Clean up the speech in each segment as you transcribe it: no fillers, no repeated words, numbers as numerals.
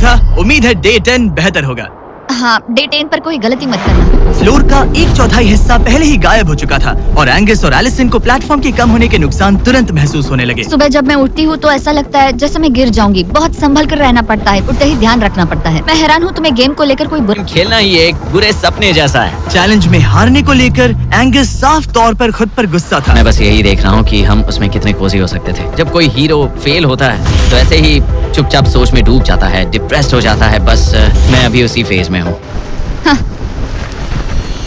था, उम्मीद है डे 10 बेहतर होगा। हाँ, डे 10 पर कोई गलती मत करना। फ्लोर का 1/4 हिस्सा पहले ही गायब हो चुका था और एंगस और एलिसन को प्लेटफॉर्म के कम होने के नुकसान तुरंत महसूस होने लगे। सुबह जब मैं उठती हूँ तो ऐसा लगता है जैसे मैं गिर जाऊंगी। बहुत संभल कर रहना पड़ता है, उठते ही ध्यान रखना पड़ता है। मैं हैरान हूँ तुम्हें गेम को लेकर कोई खेलना ही एक बुरे सपने जैसा है। चैलेंज में हारने को लेकर एंगस साफ तौर पर खुद पर गुस्सा था। मैं बस यही देख रहा हूँ कि हम उसमें कितने कोजी हो सकते थे। जब कोई हीरो फेल होता है तो ऐसे ही चुपचाप सोच में डूब जाता है, डिप्रेस्ड हो जाता है। बस मैं अभी उसी फेज में हूँ।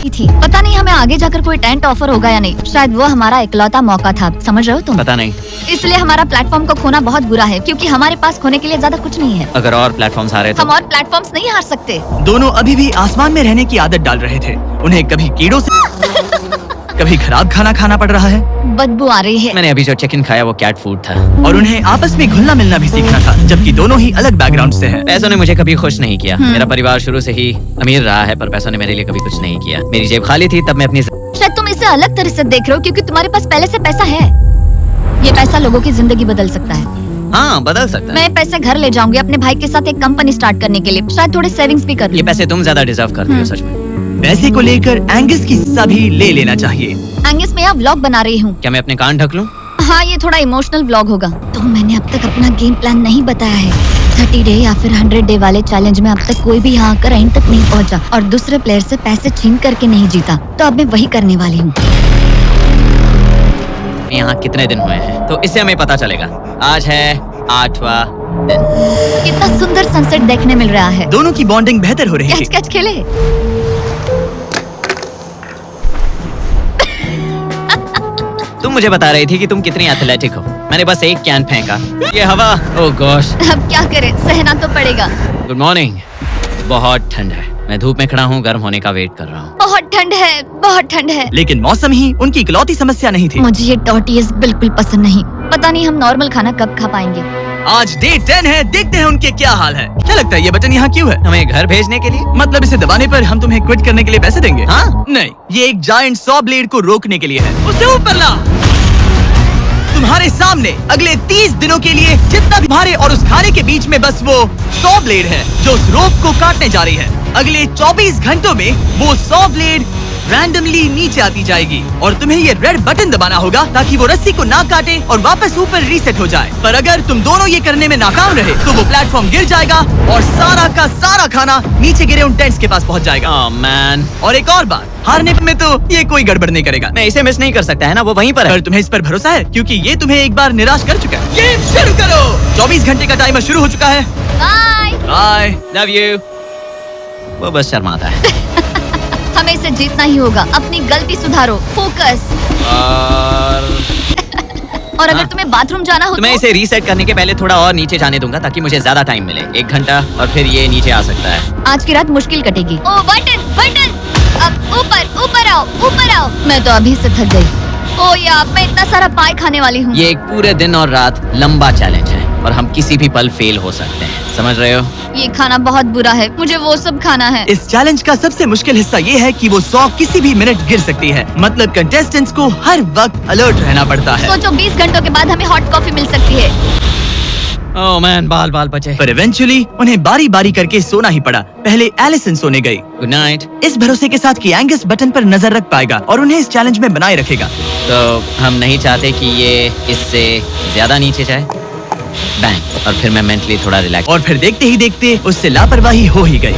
थी। पता नहीं हमें आगे जाकर कोई टेंट ऑफर होगा या नहीं। शायद वो हमारा इकलौता मौका था, समझ रहे हो तुम? पता नहीं। इसलिए हमारा प्लेटफॉर्म को खोना बहुत बुरा है, क्योंकि हमारे पास खोने के लिए ज्यादा कुछ नहीं है। अगर और प्लेटफॉर्म्स हारे तो? हम और प्लेटफॉर्म्स नहीं हार सकते। दोनों अभी भी आसमान में रहने की आदत डाल रहे थे। उन्हें कभी कीड़ों से कभी खराब खाना खाना पड़ रहा है। बदबू आ रही है। मैंने अभी जो चिकन खाया वो कैट फूड था। और उन्हें आपस में घुलना मिलना भी सीखना था, जबकि दोनों ही अलग बैकग्राउंड से हैं। पैसों ने मुझे कभी खुश नहीं किया। मेरा परिवार शुरू से ही अमीर रहा है, पर पैसों ने मेरे लिए कभी कुछ नहीं किया। मेरी जेब खाली थी तब मैं अपनी। शायद तुम इसे अलग तरह से देख रहे हो, क्योंकि तुम्हारे पास पहले से पैसा है। ये पैसा लोगों की जिंदगी बदल सकता है। हाँ, बदल सकता है। मैं पैसे घर ले जाऊंगी अपने भाई के साथ एक कंपनी स्टार्ट करने के लिए। शायद थोड़े सेविंग्स भी कर लूं। ये पैसे तुम ज्यादा डिजर्व करते हो सच में। पैसे को लेकर एंगस की हिस्सा भी ले लेना चाहिए। एंगस मैं यहाँ व्लॉग बना रही हूँ। क्या मैं अपने कान ढक लूं? हाँ, ये थोड़ा इमोशनल व्लॉग होगा। तो मैंने अब तक अपना गेम प्लान नहीं बताया है। 30 डे या फिर 100 डे वाले चैलेंज में अब तक कोई भी यहाँ आकर एंड तक नहीं पहुँचा और दूसरे प्लेयर से पैसे छीन करके नहीं जीता। तो अब मैं वही करने वाली हूँ। यहाँ कितने दिन हुए हैं तो इससे हमें पता चलेगा। आज है 8वां दिन। कितना सुंदर सनसेट देखने मिल रहा है। दोनों की बॉन्डिंग बेहतर हो रही है। कैच कैच खेले। तुम मुझे बता रही थी कि तुम कितनी एथलेटिक हो। मैंने बस एक कैन फेंका, ये हवा। ओह गॉश। अब क्या करें, सहना तो पड़ेगा। Good morning. बहुत ठंड है। मैं धूप में खड़ा हूँ, गर्म होने का वेट कर रहा हूँ। बहुत ठंड है, बहुत ठंड है। लेकिन मौसम ही उनकी इकलौती समस्या नहीं थी। मुझे ये टॉर्टियस बिल्कुल पसंद नहीं। पता नहीं हम नॉर्मल खाना कब खा पाएंगे। आज डे 10 है, देखते हैं उनके क्या हाल है। क्या लगता है ये बटन यहाँ क्यों है? हमें घर भेजने के लिए? मतलब इसे दबाने पर हम तुम्हें क्विट करने के लिए पैसे देंगे? हाँ? नहीं, ये एक जायंट सॉ ब्लेड को रोकने के लिए है। उसे ऊपर ला। तुम्हारे सामने अगले 30 दिनों के लिए जितना भी तुम्हारे और उस खाने के बीच में बस वो 100 ब्लेड है जो उस रोप को काटने जा रही है। अगले 24 घंटों में वो 100 ब्लेड रैंडमली नीचे आती जाएगी और तुम्हें ये रेड बटन दबाना होगा ताकि वो रस्सी को ना काटे और वापस ऊपर रीसेट हो जाए। पर अगर तुम दोनों ये करने में नाकाम रहे तो वो प्लेटफॉर्म गिर जाएगा और सारा का सारा खाना नीचे गिरे उन टेंट्स के पास पहुंच जाएगा। Oh man. और एक और बात, हारने में तो ये कोई गड़बड़ नहीं करेगा। मैं इसे मिस नहीं कर सकता है ना, वो वहीं पर है। पर तुम्हें इस पर भरोसा है क्योंकि ये तुम्हें एक बार निराश कर चुका है। गेम शुरू करो। 24 घंटे का टाइमर शुरू हो चुका है। बाय। बाय। Love you. वो बस शर्माता है। हमें इसे जीतना ही होगा। अपनी गलती सुधारो, फोकस। और अगर तुम्हें बाथरूम जाना हो तो मैं इसे रीसेट करने के पहले थोड़ा और नीचे जाने दूंगा ताकि मुझे ज्यादा टाइम मिले। 1 घंटा और फिर ये नीचे आ सकता है। आज की रात मुश्किल कटेगी। ओ बटन बटन, अब ऊपर ऊपर आओ, ऊपर आओ। मैं तो अभी से थक गई। ओ यार, मैं इतना सारा पाई खाने वाली हूँ। ये एक पूरे दिन और रात लंबा चैलेंज है और हम किसी भी पल फेल हो सकते हैं, समझ रहे हो? ये खाना बहुत बुरा है, मुझे वो सब खाना है। इस चैलेंज का सबसे मुश्किल हिस्सा ये है कि वो 100 किसी भी मिनट गिर सकती है। मतलब कंटेस्टेंट्स को हर वक्त अलर्ट रहना पड़ता है। सोचो 20 घंटों के बाद हमें हॉट कॉफी मिल सकती है। ओह मैन, बाल बाल बचे। पर इवेंचुअली उन्हें बारी बारी करके सोना ही पड़ा। पहले एलिसन सोने गई, गुड नाइट। इस भरोसे के साथ कि एंगस बटन पर नजर रख पाएगा और उन्हें इस चैलेंज में बनाए रखेगा। तो हम नहीं चाहते कि ये इससे ज्यादा नीचे जाए। बैंग। और फिर मैं मेंटली थोड़ा रिलैक्स। और फिर देखते ही देखते उससे लापरवाही हो ही गई।